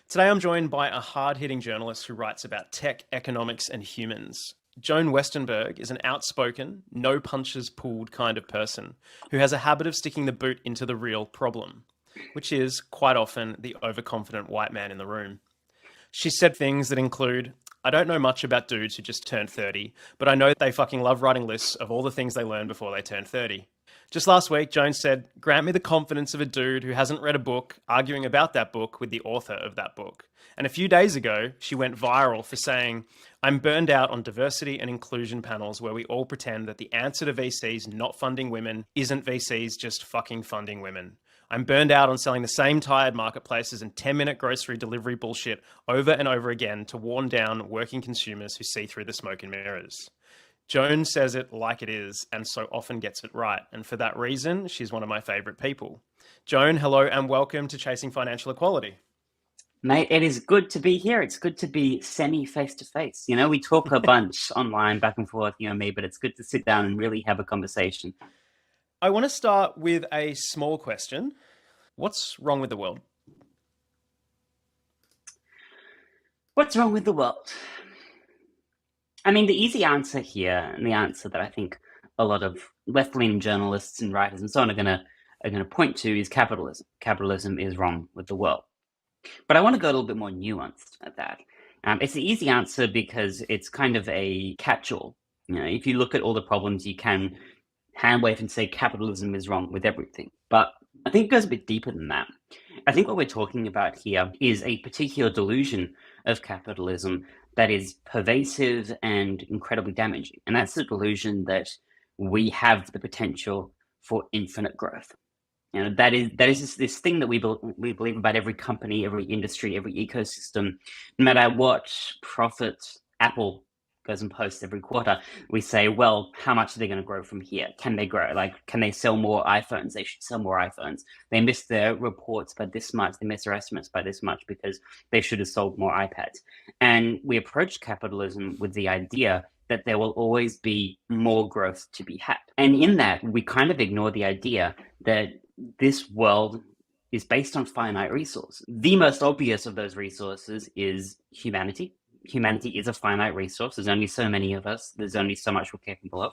Today I'm joined by a hard-hitting journalist who writes about tech, economics, and humans. Joan Westenberg is an outspoken, no punches pulled kind of person who has a habit of sticking the boot into the real problem, which is, quite often, the overconfident white man in the room. She's said things that include, I don't know much about dudes who just turned 30, but I know they fucking love writing lists of all the things they learned before they turned 30. Just last week, Jones said, grant me the confidence of a dude who hasn't read a book, arguing about that book with the author of that book. And a few days ago, she went viral for saying, I'm burned out on diversity and inclusion panels where we all pretend that the answer to VCs not funding women isn't VCs just fucking funding women. I'm burned out on selling the same tired marketplaces and 10-minute grocery delivery bullshit over and over again to worn down working consumers who see through the smoke and mirrors. Joan says it like it is and so often gets it right. And for that reason, she's one of my favorite people. Joan, hello and welcome to Chasing Financial Equality. Mate, it is good to be here. It's good to be semi-face-to-face. You know, we talk a bunch online, back and forth, you and me, but it's good to sit down and really have a conversation. I want to start with a small question. What's wrong with the world? What's wrong with the world? I mean, the easy answer here, and the answer that I think a lot of left-leaning journalists and writers and so on are gonna point to is capitalism. Capitalism is wrong with the world. But I want to go a little bit more nuanced at that. It's the easy answer because it's kind of a catch-all. You know, if you look at all the problems, you can hand wave and say capitalism is wrong with everything. But I think it goes a bit deeper than that. I think what we're talking about here is a particular delusion of capitalism that is pervasive and incredibly damaging. And that's the delusion that we have the potential for infinite growth. You know, that is this thing that we believe about every company, every industry, every ecosystem. No matter what profit Apple goes and posts every quarter, we say, well, how much are they going to grow from here? Can they grow? Like, can they sell more iPhones? They should sell more iPhones. They missed their reports by this much. They missed their estimates by this much because they should have sold more iPads. And we approach capitalism with the idea that there will always be more growth to be had. And in that, we kind of ignore the idea that this world is based on finite resources. The most obvious of those resources is humanity. Humanity is a finite resource. There's only so many of us. There's only so much we're capable of.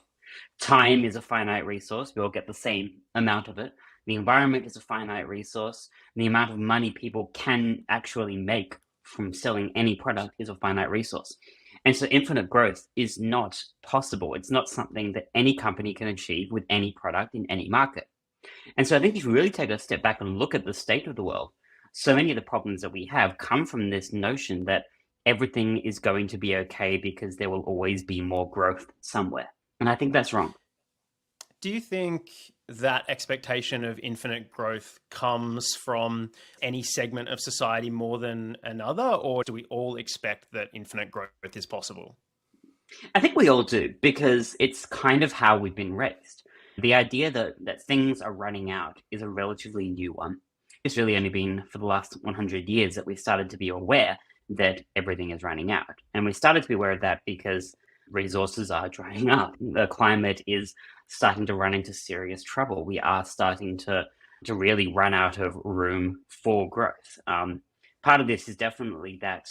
Time is a finite resource. We all get the same amount of it. The environment is a finite resource. The amount of money people can actually make from selling any product is a finite resource. And so infinite growth is not possible. It's not something that any company can achieve with any product in any market. And so I think if you really take a step back and look at the state of the world, so many of the problems that we have come from this notion that everything is going to be okay because there will always be more growth somewhere. And I think that's wrong. Do you think that expectation of infinite growth comes from any segment of society more than another, or do we all expect that infinite growth is possible? I think we all do, because it's kind of how we've been raised. The idea that things are running out is a relatively new one. It's really only been for the last 100 years that we've started to be aware that everything is running out. And we started to be aware of that because resources are drying up. The climate is starting to run into serious trouble. We are starting to really run out of room for growth. Part of this is definitely that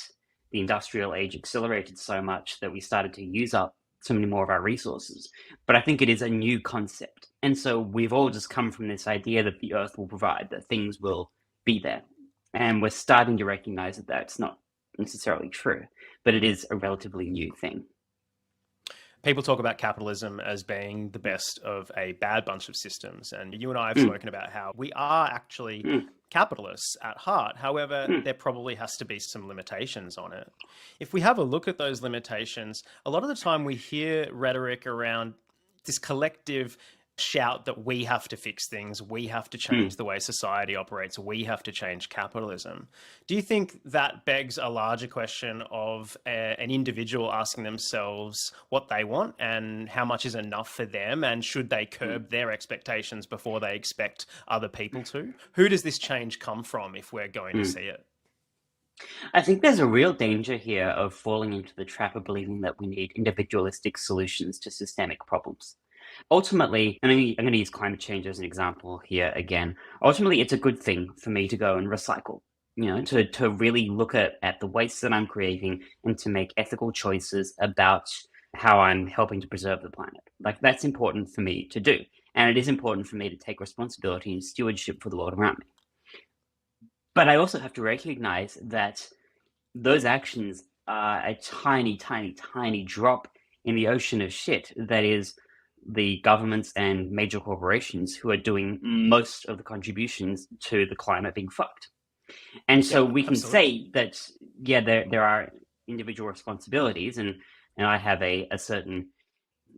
the industrial age accelerated so much that we started to use up so many more of our resources. But I think it is a new concept. And so we've all just come from this idea that the earth will provide, that things will be there. And we're starting to recognize that that's not necessarily true, but it is a relatively new thing. People talk about capitalism as being the best of a bad bunch of systems. And you and I have spoken about how we are actually capitalists at heart. However, there probably has to be some limitations on it. If we have a look at those limitations, a lot of the time we hear rhetoric around this collective shout that we have to fix things, we have to change the way society operates, we have to change capitalism. Do you think that begs a larger question of an individual asking themselves what they want and how much is enough for them, and should they curb their expectations before they expect other people to? Who does this change come from if we're going to see it? I think there's a real danger here of falling into the trap of believing that we need individualistic solutions to systemic problems. Ultimately, and I'm going to use climate change as an example here again. Ultimately, it's a good thing for me to go and recycle. to really look at the waste that I'm creating and to make ethical choices about how I'm helping to preserve the planet. Like, that's important for me to do. And it is important for me to take responsibility and stewardship for the world around me. But I also have to recognize that those actions are a tiny, tiny, tiny drop in the ocean of shit that is the governments and major corporations who are doing most of the contributions to the climate being fucked. And so we can say that, yeah, there are individual responsibilities, and I have a certain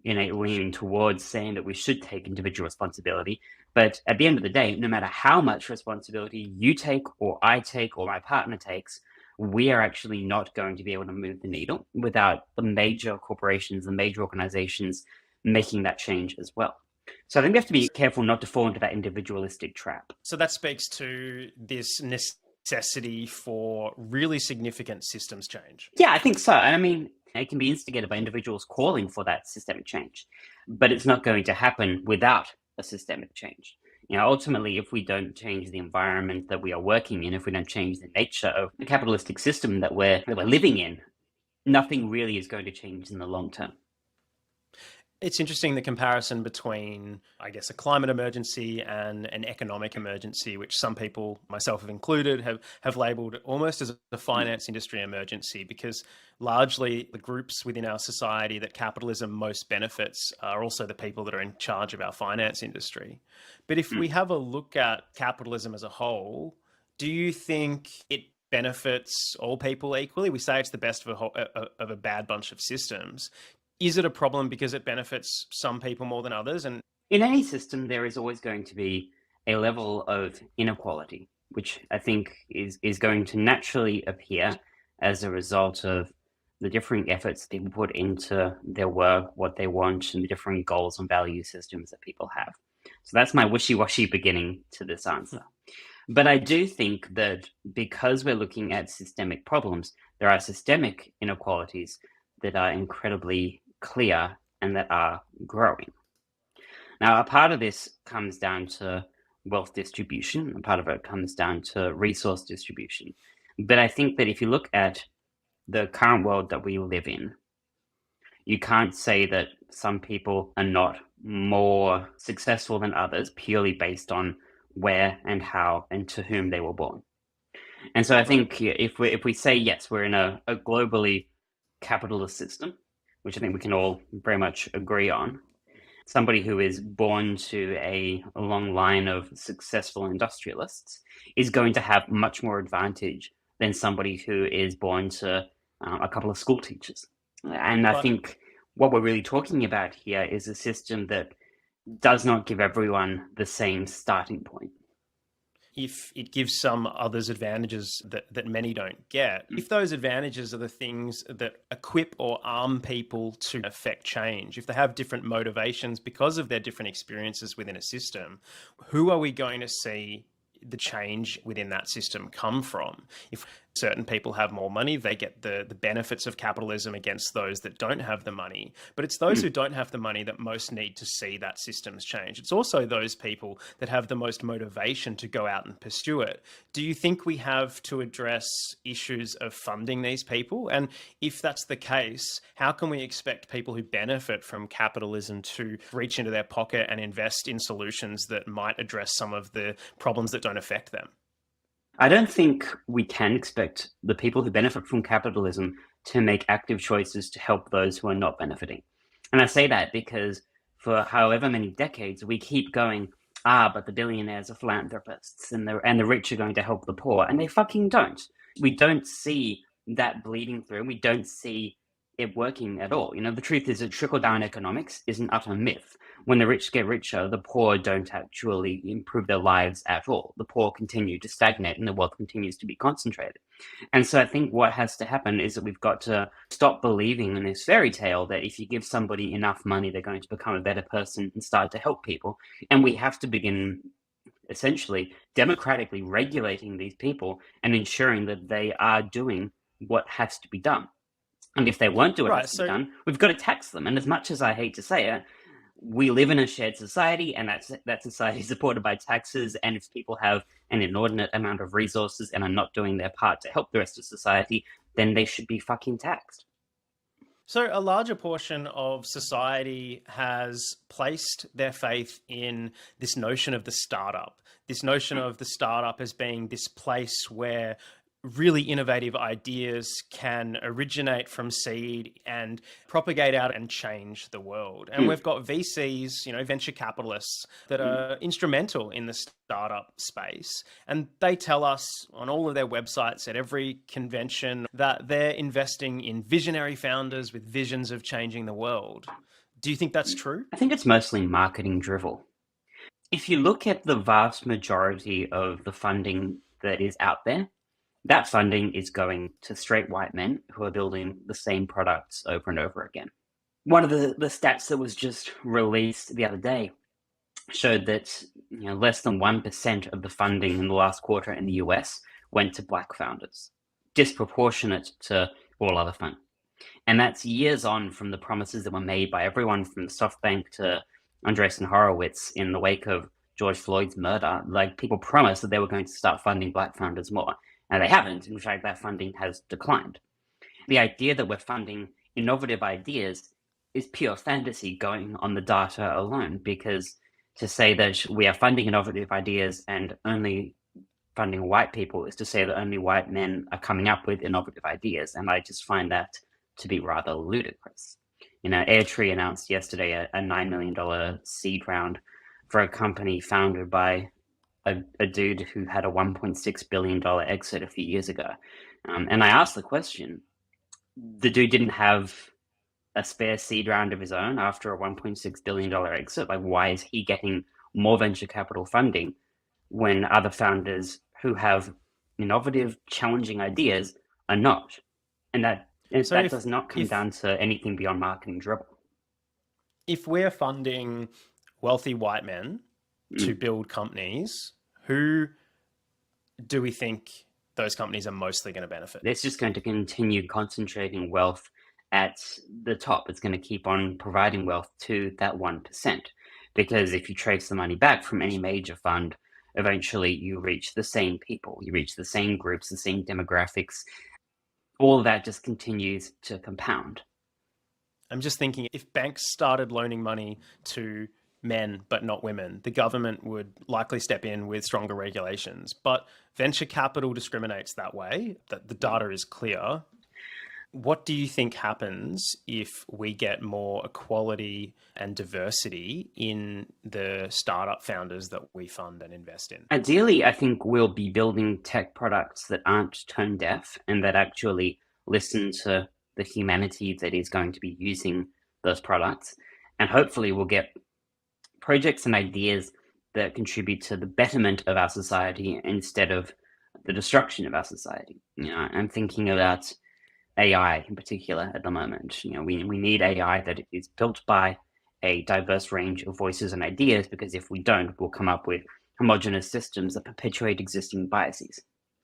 innate leaning towards saying that we should take individual responsibility. But at the end of the day, no matter how much responsibility you take or I take or my partner takes, we are actually not going to be able to move the needle without the major corporations, the major organizations making that change as well. So I think we have to be careful not to fall into that individualistic trap. So that speaks to this necessity for really significant systems change. Yeah, I think so. And I mean, it can be instigated by individuals calling for that systemic change, but it's not going to happen without a systemic change. Ultimately, if we don't change the environment that we are working in, if we don't change the nature of the capitalistic system that we're living in, nothing really is going to change in the long term. It's interesting, the comparison between, I guess, a climate emergency and an economic emergency, which some people, myself included, have labelled almost as a finance industry emergency, because largely the groups within our society that capitalism most benefits are also the people that are in charge of our finance industry. But if we have a look at capitalism as a whole, do you think it benefits all people equally? We say it's the best of a bad bunch of systems. Is it a problem because it benefits some people more than others? And in any system, there is always going to be a level of inequality, which I think is going to naturally appear as a result of the differing efforts people put into their work, what they want, and the different goals and value systems that people have. So that's my wishy-washy beginning to this answer. But I do think that because we're looking at systemic problems, there are systemic inequalities that are incredibly clear and that are growing. Now, a part of this comes down to wealth distribution, a part of it comes down to resource distribution. But I think that if you look at the current world that we live in, you can't say that some people are not more successful than others purely based on where and how and to whom they were born. And so I think if we say, yes, we're in a globally capitalist system, which I think we can all very much agree on, somebody who is born to a long line of successful industrialists is going to have much more advantage than somebody who is born to a couple of school teachers. And I think what we're really talking about here is a system that does not give everyone the same starting point. If it gives some others advantages that many don't get, if those advantages are the things that equip or arm people to affect change, if they have different motivations because of their different experiences within a system, who are we going to see the change within that system come from? If certain people have more money, they get the benefits of capitalism against those that don't have the money. But it's those who don't have the money that most need to see that systems change. It's also those people that have the most motivation to go out and pursue it. Do you think we have to address issues of funding these people? And if that's the case, how can we expect people who benefit from capitalism to reach into their pocket and invest in solutions that might address some of the problems that don't affect them? I don't think we can expect the people who benefit from capitalism to make active choices to help those who are not benefiting. And I say that because for however many decades, we keep going, but the billionaires are philanthropists and the rich are going to help the poor. And they fucking don't. We don't see that bleeding through. We don't see it working at all. The truth is that trickle-down economics is an utter myth. When the rich get richer, the poor don't actually improve their lives at all. The poor continue to stagnate and the wealth continues to be concentrated. And so I think what has to happen is that we've got to stop believing in this fairy tale that if you give somebody enough money, they're going to become a better person and start to help people. And we have to begin essentially democratically regulating these people and ensuring that they are doing what has to be done. And if they won't do what has to be done, we've got to tax them. And as much as I hate to say it, we live in a shared society, and that society is supported by taxes. And if people have an inordinate amount of resources and are not doing their part to help the rest of society, then they should be fucking taxed. So, a larger portion of society has placed their faith in this notion of the startup, this notion of the startup as being this place where really innovative ideas can originate from seed and propagate out and change the world. And we've got VCs, venture capitalists that are instrumental in the startup space. And they tell us on all of their websites at every convention that they're investing in visionary founders with visions of changing the world. Do you think that's true? I think it's mostly marketing drivel. If you look at the vast majority of the funding that is out there, that funding is going to straight white men who are building the same products over and over again. One of the stats that was just released the other day showed that less than 1% of the funding in the last quarter in the US went to black founders, disproportionate to all other funding. And that's years on from the promises that were made by everyone from SoftBank to Andreessen Horowitz in the wake of George Floyd's murder. Like, people promised that they were going to start funding black founders more. And they haven't. In fact, that funding has declined. The idea that we're funding innovative ideas is pure fantasy going on the data alone, because to say that we are funding innovative ideas and only funding white people is to say that only white men are coming up with innovative ideas. And I just find that to be rather ludicrous. Airtree announced yesterday a $9 million seed round for a company founded by a dude who had a $1.6 billion exit a few years ago. And I asked the question, the dude didn't have a spare seed round of his own after a $1.6 billion exit. Like, why is he getting more venture capital funding when other founders who have innovative, challenging ideas are not? And that does not come down to anything beyond marketing dribble. If we're funding wealthy white men to build companies, who do we think those companies are mostly going to benefit? It's just going to continue concentrating wealth at the top. It's going to keep on providing wealth to that 1%. Because if you trace the money back from any major fund, eventually you reach the same people, you reach the same groups, the same demographics. All of that just continues to compound. I'm just thinking, if banks started loaning money to men but not women, the government would likely step in with stronger regulations. But venture capital discriminates that way, that the data is clear. What do you think happens if we get more equality and diversity in the startup founders that we fund and invest in? Ideally, I think we'll be building tech products that aren't tone deaf and that actually listen to the humanity that is going to be using those products. And hopefully we'll get projects and ideas that contribute to the betterment of our society instead of the destruction of our society. I'm thinking about AI in particular at the moment. We need AI that is built by a diverse range of voices and ideas, because if we don't, we'll come up with homogenous systems that perpetuate existing biases.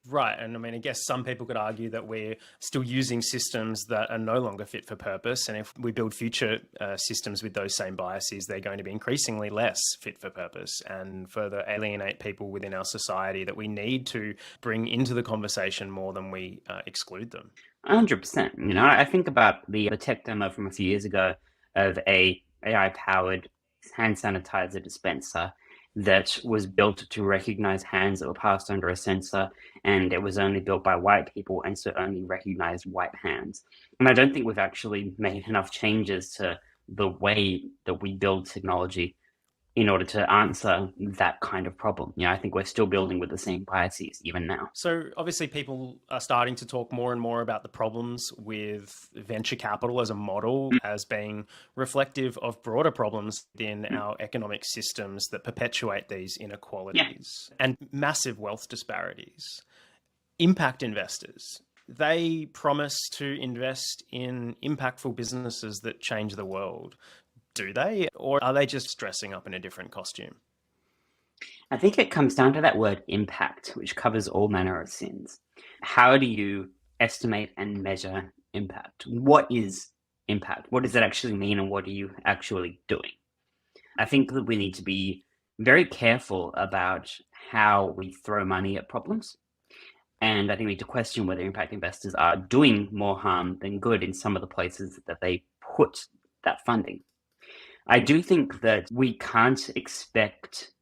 Right. And I guess some people could argue that we're still using systems that are no longer fit for purpose. And if we build future systems with those same biases, they're going to be increasingly less fit for purpose and further alienate people within our society that we need to bring into the conversation more than we exclude them. 100%. I think about the tech demo from a few years ago of a AI-powered hand sanitizer dispenser that was built to recognize hands that were passed under a sensor, and it was only built by white people, and so only recognized white hands. And I don't think we've actually made enough changes to the way that we build technology in order to answer that kind of problem. I think we're still building with the same biases even now. So obviously people are starting to talk more and more about the problems with venture capital as a model as being reflective of broader problems in our economic systems that perpetuate these inequalities and massive wealth disparities. Impact investors, they promise to invest in impactful businesses that change the world. Do they? Or are they just dressing up in a different costume? I think it comes down to that word impact, which covers all manner of sins. How do you estimate and measure impact? What is impact? What does it actually mean, and what are you actually doing? I think that we need to be very careful about how we throw money at problems. And I think we need to question whether impact investors are doing more harm than good in some of the places that they put that funding. I do think that we can't expect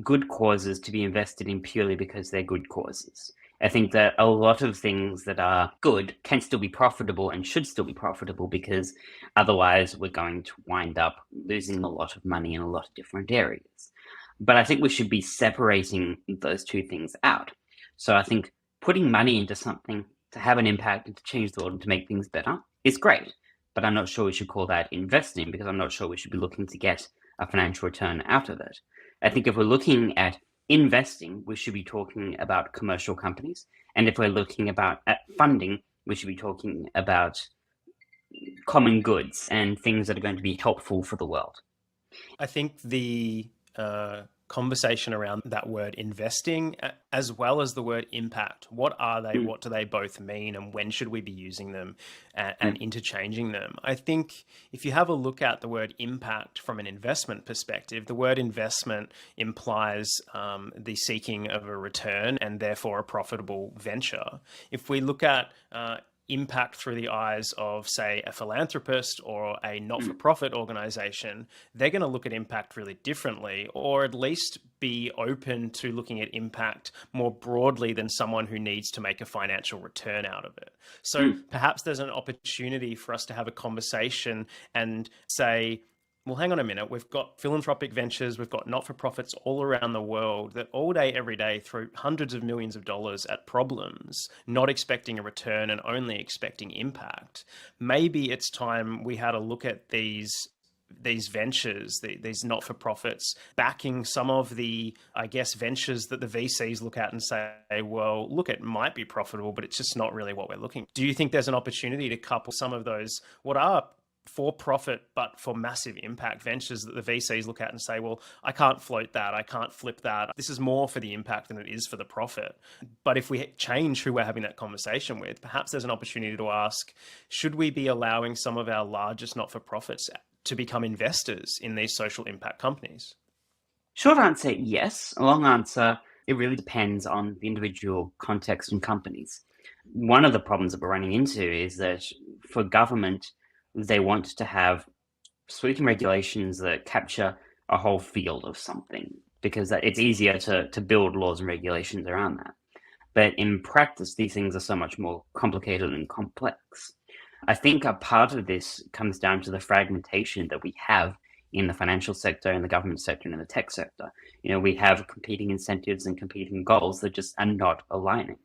good causes to be invested in purely because they're good causes. I think that a lot of things that are good can still be profitable and should still be profitable, because otherwise we're going to wind up losing a lot of money in a lot of different areas. But I think we should be separating those two things out. So I think putting money into something to have an impact and to change the world and to make things better is great. But I'm not sure we should call that investing, because I'm not sure we should be looking to get a financial return out of it. I think if we're looking at investing, we should be talking about commercial companies. And if we're looking at funding, we should be talking about common goods and things that are going to be helpful for the world. I think the conversation around that word investing, as well as the word impact, what are they, what do they both mean, and when should we be using them and interchanging them? I think if you have a look at the word impact from an investment perspective, the word investment implies the seeking of a return and therefore a profitable venture. If we look at impact through the eyes of, say, a philanthropist or a not-for-profit organization, they're going to look at impact really differently, or at least be open to looking at impact more broadly than someone who needs to make a financial return out of it. So perhaps there's an opportunity for us to have a conversation and say, well, hang on a minute, we've got philanthropic ventures, we've got not-for-profits all around the world that all day, every day throw hundreds of millions of dollars at problems, not expecting a return and only expecting impact. Maybe it's time we had a look at these ventures, these not-for-profits, backing some of the, I guess, ventures that the VCs look at and say, well, look, it might be profitable, but it's just not really what we're looking. Do you think there's an opportunity to couple some of those, what are for profit, but for massive impact ventures that the VCs look at and say, well, I can't float that, I can't flip that. This is more for the impact than it is for the profit. But if we change who we're having that conversation with, perhaps there's an opportunity to ask, should we be allowing some of our largest not-for-profits to become investors in these social impact companies? Short answer, yes. A long answer, it really depends on the individual context and companies. One of the problems that we're running into is that for government, they want to have sweeping regulations that capture a whole field of something, because it's easier to build laws and regulations around that. But in practice, these things are so much more complicated and complex. I think a part of this comes down to the fragmentation that we have in the financial sector, in the government sector, and in the tech sector. You know, we have competing incentives and competing goals that just are not aligning.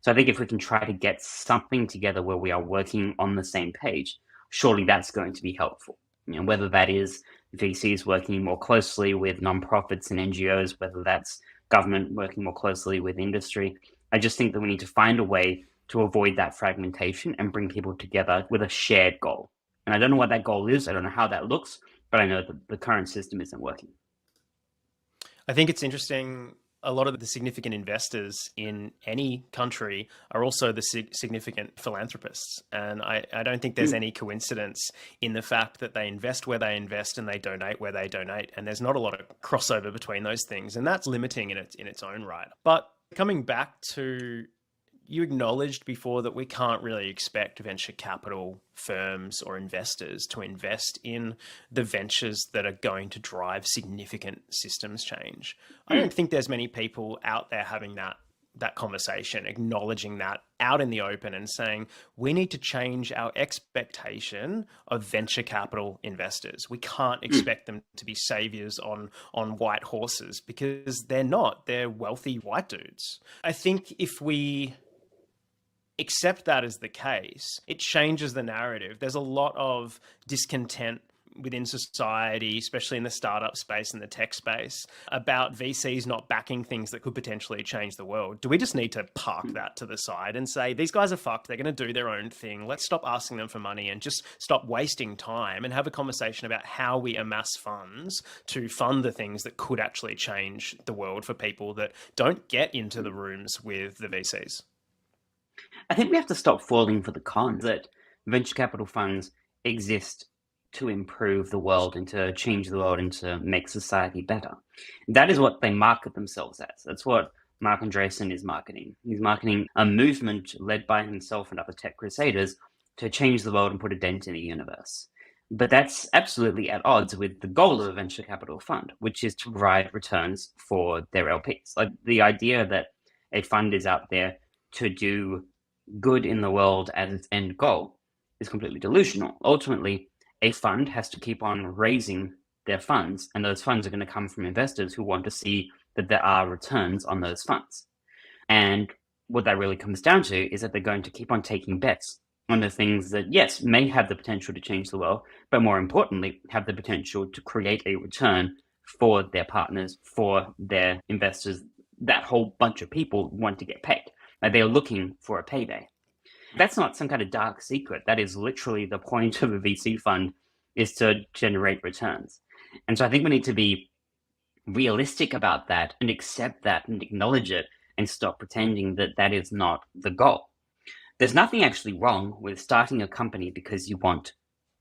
So I think if we can try to get something together where we are working on the same page, surely that's going to be helpful. You know, whether that is VCs working more closely with nonprofits and NGOs, whether that's government working more closely with industry. I just think that we need to find a way to avoid that fragmentation and bring people together with a shared goal. And I don't know what that goal is. I don't know how that looks, but I know that the current system isn't working. I think it's interesting. A lot of the significant investors in any country are also the significant philanthropists. And I don't think there's any coincidence in the fact that they invest where they invest and they donate where they donate. And there's not a lot of crossover between those things. And that's limiting in its own right. But coming back to, you acknowledged before that we can't really expect venture capital firms or investors to invest in the ventures that are going to drive significant systems change. I don't think there's many people out there having that conversation, acknowledging that out in the open and saying, we need to change our expectation of venture capital investors. We can't expect them to be saviors on white horses, because they're not. They're wealthy white dudes. I think if we accept that as the case, it changes the narrative. There's a lot of discontent within society, especially in the startup space and the tech space, about VCs not backing things that could potentially change the world. Do we just need to park that to the side and say, these guys are fucked, they're going to do their own thing, let's stop asking them for money and just stop wasting time and have a conversation about how we amass funds to fund the things that could actually change the world for people that don't get into the rooms with the VCs? I think we have to stop falling for the con that venture capital funds exist to improve the world and to change the world and to make society better. That is what they market themselves as. That's what Mark Andreessen is marketing. He's marketing a movement led by himself and other tech crusaders to change the world and put a dent in the universe. But that's absolutely at odds with the goal of a venture capital fund, which is to provide returns for their LPs. Like the idea that a fund is out there to do good in the world as its end goal is completely delusional. Ultimately, a fund has to keep on raising their funds, and those funds are going to come from investors who want to see that there are returns on those funds. And what that really comes down to is that they're going to keep on taking bets on the things that, yes, may have the potential to change the world, but more importantly, have the potential to create a return for their partners, for their investors. That whole bunch of people want to get paid. Like they're looking for a payday. That's not some kind of dark secret. That is literally the point of a VC fund, is to generate returns. And so I think we need to be realistic about that and accept that and acknowledge it and stop pretending that that is not the goal. There's nothing actually wrong with starting a company because you want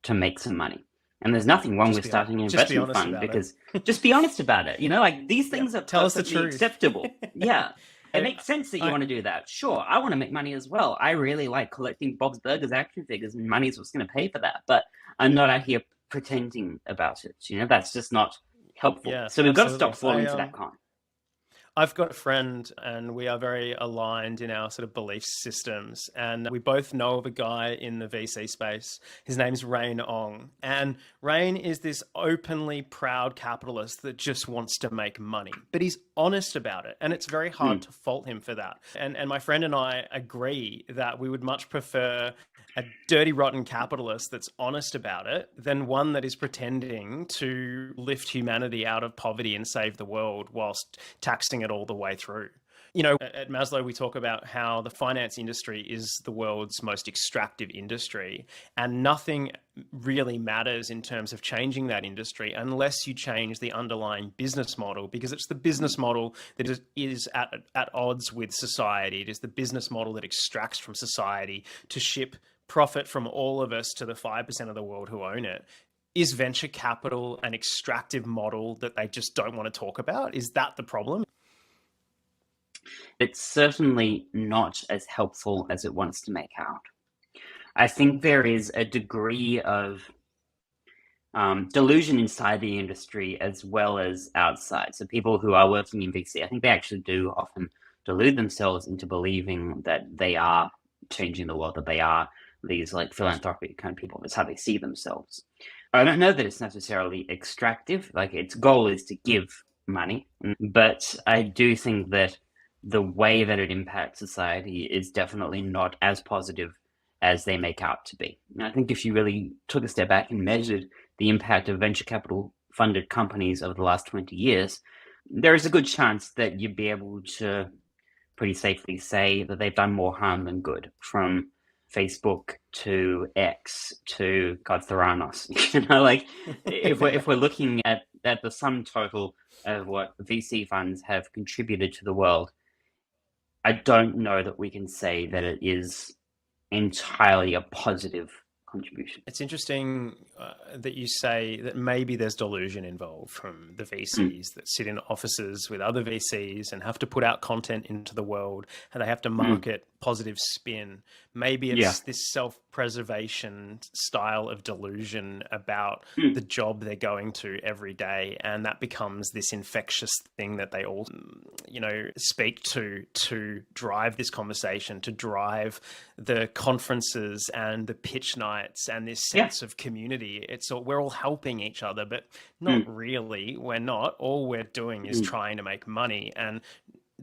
to make some money. And there's nothing wrong with starting an investment fund because just be honest about it. You know, like these things are perfectly acceptable. Yeah. It makes sense that you want to do that. Sure, I want to make money as well. I really like collecting Bob's Burgers action figures, and money's what's going to pay for that. But I'm not out here pretending about it. You know, that's just not helpful. Yeah, so we've got to stop falling into that con. I've got a friend and we are very aligned in our sort of belief systems. And we both know of a guy in the VC space. His name's Rain Ong. And Rain is this openly proud capitalist that just wants to make money, but he's honest about it. And it's very hard to fault him for that. And my friend and I agree that we would much prefer a dirty, rotten capitalist that's honest about it than one that is pretending to lift humanity out of poverty and save the world whilst taxing it all the way through. You know, at Maslow, we talk about how the finance industry is the world's most extractive industry, and nothing really matters in terms of changing that industry unless you change the underlying business model, because it's the business model that is at odds with society. It is the business model that extracts from society to ship profit from all of us to the 5% of the world who own it. Is venture capital an extractive model that they just don't want to talk about? Is that the problem? It's certainly not as helpful as it wants to make out. I think there is a degree of delusion inside the industry as well as outside. So people who are working in VC, I think they actually do often delude themselves into believing that they are changing the world, that they are these like philanthropic kind of people. That's how they see themselves. I don't know that it's necessarily extractive. Like its goal is to give money, but I do think that the way that it impacts society is definitely not as positive as they make out to be. And I think if you really took a step back and measured the impact of venture capital funded companies over the last 20 years, there is a good chance that you'd be able to pretty safely say that they've done more harm than good, from Facebook to X to God Theranos. You know, like if we're looking at the sum total of what VC funds have contributed to the world, I don't know that we can say that it is entirely a positive contribution. It's interesting that you say that maybe there's delusion involved from the VCs that sit in offices with other VCs and have to put out content into the world, and they have to market positive spin. Maybe it's this self-preservation style of delusion about the job they're going to every day, and that becomes this infectious thing that they all, you know, speak to drive this conversation, to drive the conferences and the pitch nights and this sense of community. We're all helping each other, but not really. We're not. All we're doing is trying to make money, and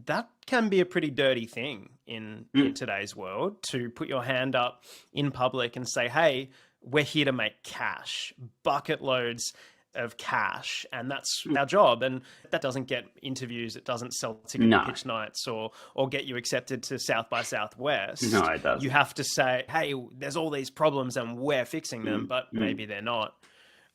that can be a pretty dirty thing in today's world, to put your hand up in public and say, hey, we're here to make cash, bucket loads of cash, and that's our job. And that doesn't get interviews, it doesn't sell ticket pitch nights or get you accepted to South by Southwest. No, it doesn't. You have to say, hey, there's all these problems and we're fixing them, but maybe they're not.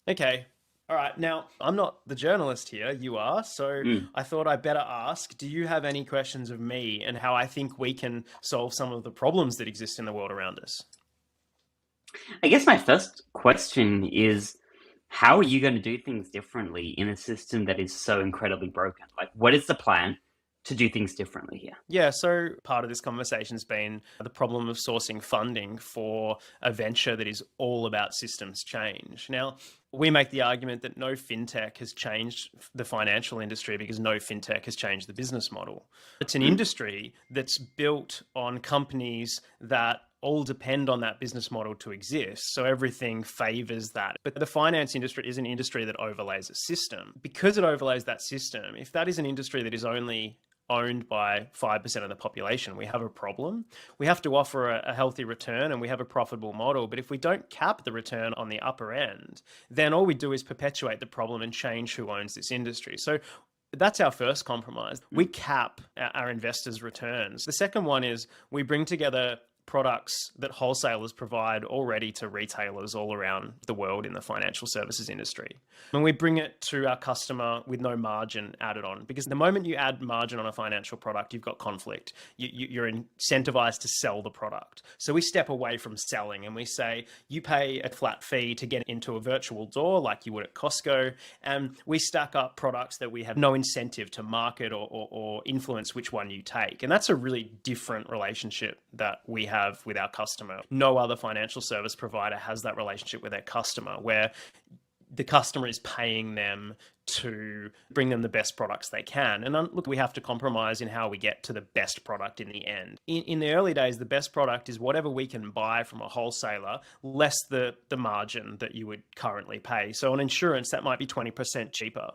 Okay. All right. Now, I'm not the journalist here. You are. So I thought I'd better ask, do you have any questions of me and how I think we can solve some of the problems that exist in the world around us? I guess my first question is, How are you going to do things differently in a system that is so incredibly broken? Like, what is the plan to do things differently here? Yeah, so part of this conversation's been the problem of sourcing funding for a venture that is all about systems change. Now, we make the argument that no fintech has changed the financial industry because no fintech has changed the business model. It's an industry that's built on companies that all depend on that business model to exist. So everything favors that. But the finance industry is an industry that overlays a system. Because it overlays that system, if that is an industry that is only owned by 5% of the population, we have a problem. We have to offer a healthy return and we have a profitable model. But if we don't cap the return on the upper end, then all we do is perpetuate the problem and change who owns this industry. So that's our first compromise. We cap our investors' returns. The second one is we bring together products that wholesalers provide already to retailers all around the world in the financial services industry. And we bring it to our customer with no margin added on. Because the moment you add margin on a financial product, you've got conflict. You're incentivized to sell the product. So we step away from selling and we say, you pay a flat fee to get into a virtual door like you would at Costco. And we stack up products that we have no incentive to market or influence which one you take. And that's a really different relationship that we have with our customer. No other financial service provider has that relationship with their customer where the customer is paying them to bring them the best products they can. And look, we have to compromise in how we get to the best product in the end. In the early days, the best product is whatever we can buy from a wholesaler, less the margin that you would currently pay. So on insurance, that might be 20% cheaper.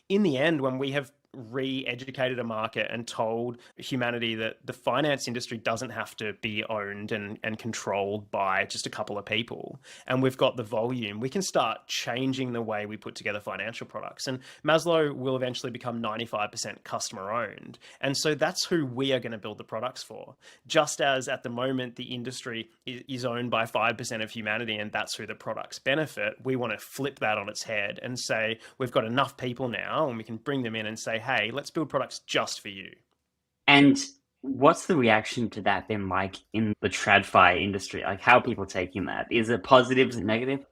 In the end, when we have re-educated a market and told humanity that the finance industry doesn't have to be owned and controlled by just a couple of people, and we've got the volume, we can start changing the way we put together financial products. And Maslow will eventually become 95% customer owned. And so that's who we are going to build the products for. Just as at the moment, the industry is owned by 5% of humanity and that's who the products benefit, we want to flip that on its head and say, we've got enough people now and we can bring them in and say, hey, let's build products just for you. And what's the reaction to that then like in the TradFi industry? Like, how are people taking that? Is it positive? Is it negative?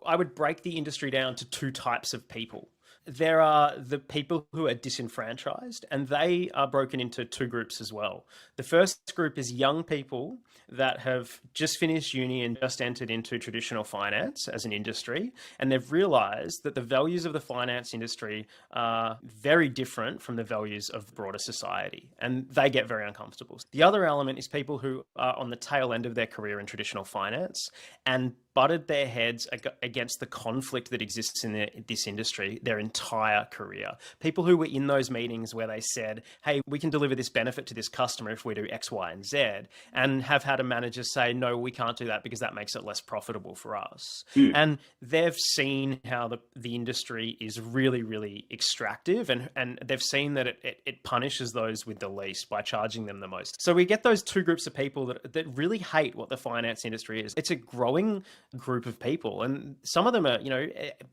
I would break the industry down to two types of people. There are the people who are disenfranchised, and they are broken into two groups as well. The first group is young people that have just finished uni and just entered into traditional finance as an industry, and they've realized that the values of the finance industry are very different from the values of broader society, and they get very uncomfortable. The other element is people who are on the tail end of their career in traditional finance and butted their heads against the conflict that exists in this industry their entire career. People who were in those meetings where they said, hey, we can deliver this benefit to this customer if we do X, Y, and Z, and have had a manager say, no, we can't do that because that makes it less profitable for us. And they've seen how the industry is really, really extractive, and they've seen that it punishes those with the least by charging them the most. So we get those two groups of people that really hate what the finance industry is. It's a growing group of people, and some of them are,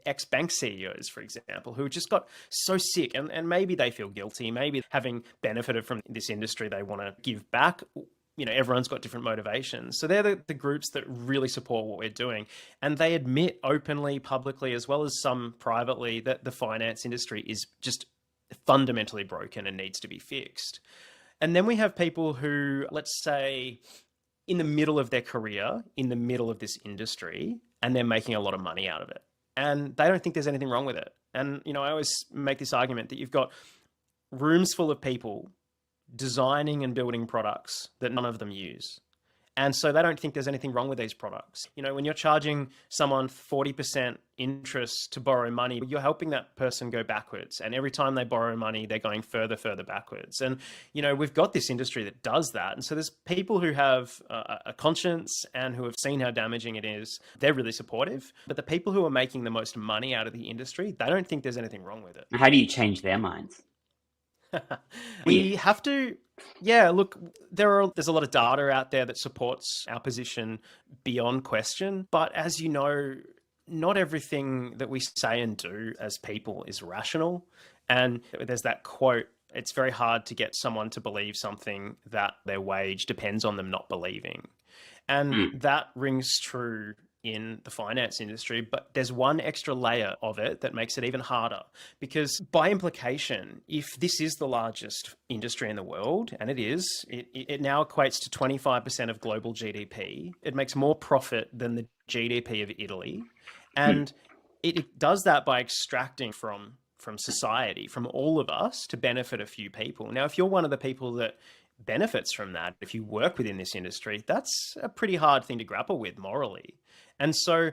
ex-bank CEOs, for example, who just got so sick, and maybe they feel guilty, maybe having benefited from this industry they want to give back. Everyone's got different motivations. So they're the groups that really support what we're doing, and they admit openly, publicly, as well as some privately, that the finance industry is just fundamentally broken and needs to be fixed. And then we have people who, let's say, in the middle of their career, in the middle of this industry, and they're making a lot of money out of it. And they don't think there's anything wrong with it. And, I always make this argument that you've got rooms full of people designing and building products that none of them use. And so they don't think there's anything wrong with these products. When you're charging someone 40% interest to borrow money, you're helping that person go backwards. And every time they borrow money, they're going further backwards. And, we've got this industry that does that. And so there's people who have a conscience and who have seen how damaging it is. They're really supportive. But the people who are making the most money out of the industry, they don't think there's anything wrong with it. How do you change their minds? We have to, look, there's a lot of data out there that supports our position beyond question. But as you know, not everything that we say and do as people is rational. And there's that quote, it's very hard to get someone to believe something that their wage depends on them not believing. And that rings true in the finance industry, but there's one extra layer of it that makes it even harder. Because by implication, if this is the largest industry in the world, and it is, it now equates to 25% of global GDP. It makes more profit than the GDP of Italy. And it does that by extracting from society, from all of us, to benefit a few people. Now, if you're one of the people that benefits from that, if you work within this industry, that's a pretty hard thing to grapple with morally. And so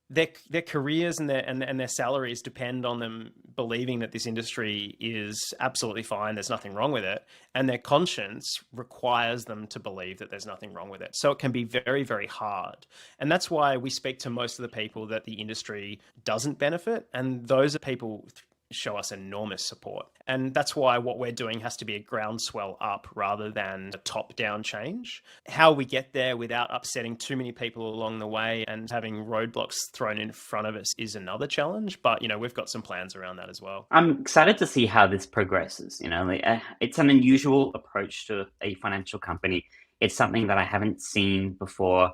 their careers and their salaries depend on them believing that this industry is absolutely fine, there's nothing wrong with it, and their conscience requires them to believe that there's nothing wrong with it. So it can be very, very hard. And that's why we speak to most of the people that the industry doesn't benefit, and those are people show us enormous support. And that's why what we're doing has to be a groundswell up rather than a top-down change. How we get there without upsetting too many people along the way and having roadblocks thrown in front of us is another challenge. But, we've got some plans around that as well. I'm excited to see how this progresses. It's an unusual approach to a financial company. It's something that I haven't seen before.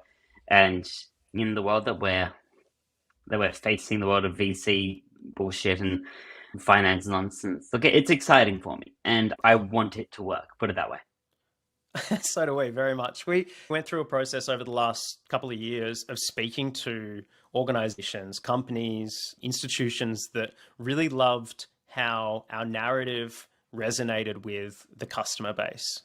And in the world that we're facing, the world of VC bullshit and finance nonsense, look, it's exciting for me, and I want it to work, put it that way. So do we, very much. We went through a process over the last couple of years of speaking to organizations, companies, institutions that really loved how our narrative resonated with the customer base.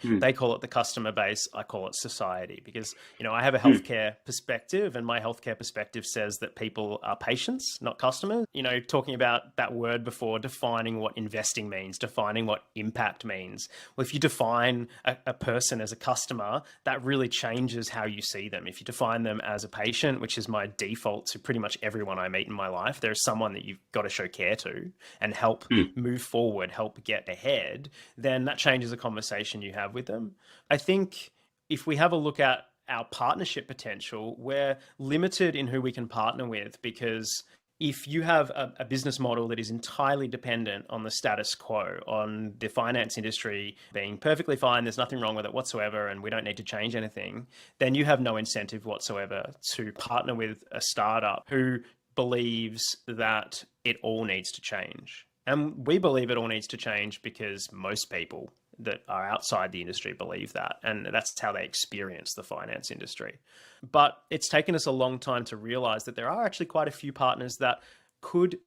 They call it the customer base, I call it society, because, I have a healthcare perspective, and my healthcare perspective says that people are patients, not customers. Talking about that word before, defining what investing means, defining what impact means. Well, if you define a person as a customer, that really changes how you see them. If you define them as a patient, which is my default to pretty much everyone I meet in my life, there's someone that you've got to show care to and help move forward, help get ahead, then that changes the conversation you have with them. I think if we have a look at our partnership potential, we're limited in who we can partner with, because if you have a business model that is entirely dependent on the status quo, on the finance industry being perfectly fine, there's nothing wrong with it whatsoever, and we don't need to change anything, then you have no incentive whatsoever to partner with a startup who believes that it all needs to change. And we believe it all needs to change because most people that are outside the industry believe that, and that's how they experience the finance industry. But it's taken us a long time to realize that there are actually quite a few partners that could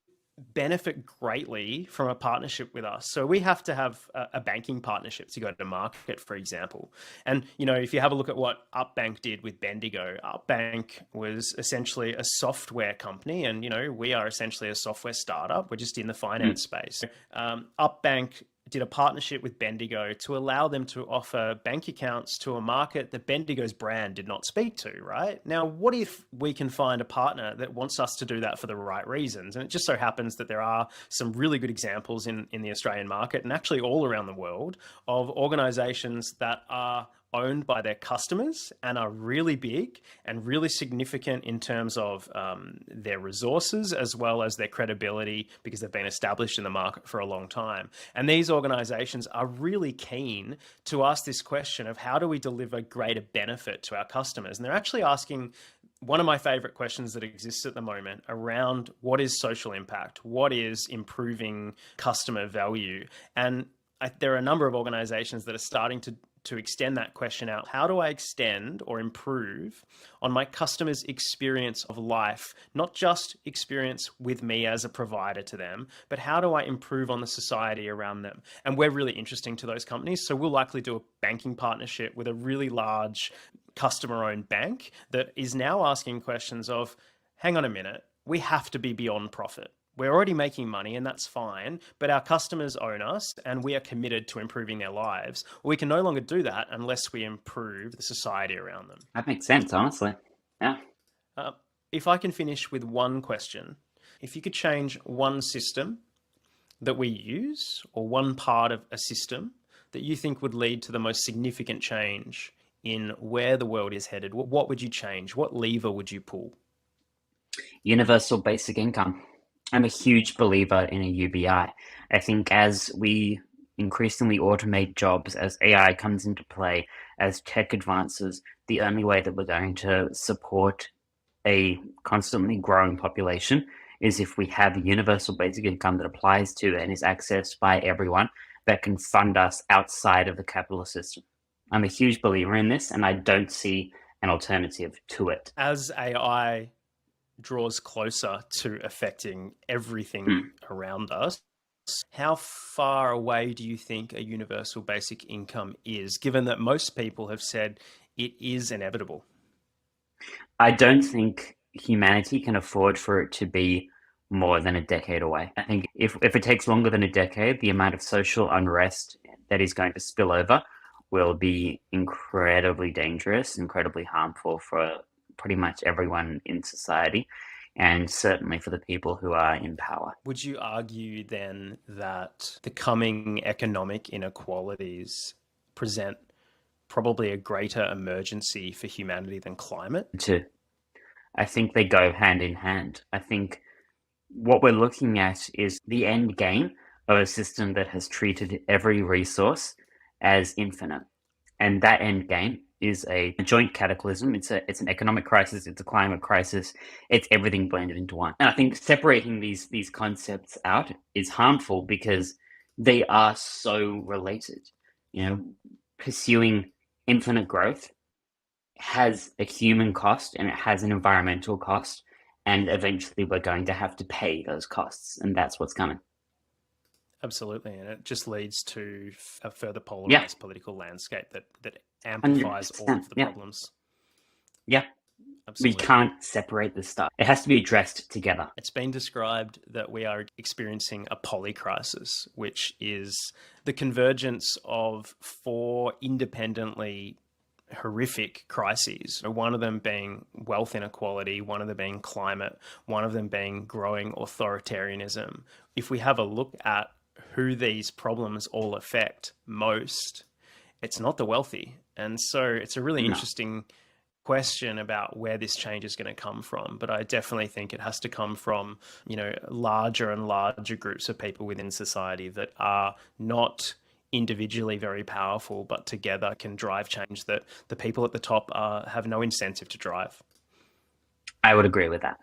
benefit greatly from a partnership with us. So we have to have a banking partnership to go to market, for example. And, if you have a look at what Upbank did with Bendigo, Upbank was essentially a software company. And, we are essentially a software startup. We're just in the finance space. Upbank did a partnership with Bendigo to allow them to offer bank accounts to a market that Bendigo's brand did not speak to, right? Now, what if we can find a partner that wants us to do that for the right reasons? And it just so happens that there are some really good examples in the Australian market, and actually all around the world, of organizations that are owned by their customers and are really big and really significant in terms of their resources as well as their credibility, because they've been established in the market for a long time. And these organizations are really keen to ask this question of how do we deliver greater benefit to our customers? And they're actually asking one of my favorite questions that exists at the moment around what is social impact? What is improving customer value? And there are a number of organizations that are starting to extend that question out. How do I extend or improve on my customers' experience of life, not just experience with me as a provider to them, but how do I improve on the society around them? And we're really interesting to those companies. So we'll likely do a banking partnership with a really large customer-owned bank that is now asking questions of, hang on a minute, we have to be beyond profit. We're already making money, and that's fine, but our customers own us and we are committed to improving their lives. We can no longer do that unless we improve the society around them. That makes sense, honestly. Yeah. If I can finish with one question, if you could change one system that we use or one part of a system that you think would lead to the most significant change in where the world is headed, what would you change? What lever would you pull? Universal basic income. I'm a huge believer in a UBI. I think as we increasingly automate jobs, as AI comes into play, as tech advances, the only way that we're going to support a constantly growing population is if we have a universal basic income that applies to and is accessed by everyone that can fund us outside of the capitalist system. I'm a huge believer in this, and I don't see an alternative to it. As AI draws closer to affecting everything around us, how far away do you think a universal basic income is, given that most people have said it is inevitable? I don't think humanity can afford for it to be more than a decade away. I think if it takes longer than a decade, the amount of social unrest that is going to spill over will be incredibly dangerous, incredibly harmful for pretty much everyone in society, and certainly for the people who are in power. Would you argue then that the coming economic inequalities present probably a greater emergency for humanity than climate? Too. I think they go hand in hand. I think what we're looking at is the end game of a system that has treated every resource as infinite. And that end game is a joint cataclysm. It's an economic crisis, it's a climate crisis, it's everything blended into one. And I think separating these concepts out is harmful because they are so related. You know, pursuing infinite growth has a human cost and it has an environmental cost, and eventually we're going to have to pay those costs, and that's what's coming. Absolutely, and it just leads to a further polarized political landscape that amplifies all of the problems. Yeah. Absolutely. We can't separate this stuff. It has to be addressed together. It's been described that we are experiencing a polycrisis, which is the convergence of four independently horrific crises. One of them being wealth inequality, one of them being climate, one of them being growing authoritarianism. If we have a look at who these problems all affect most, it's not the wealthy. And so it's a really interesting question about where this change is going to come from. But I definitely think it has to come from, larger and larger groups of people within society that are not individually very powerful, but together can drive change that the people at the top have no incentive to drive. I would agree with that.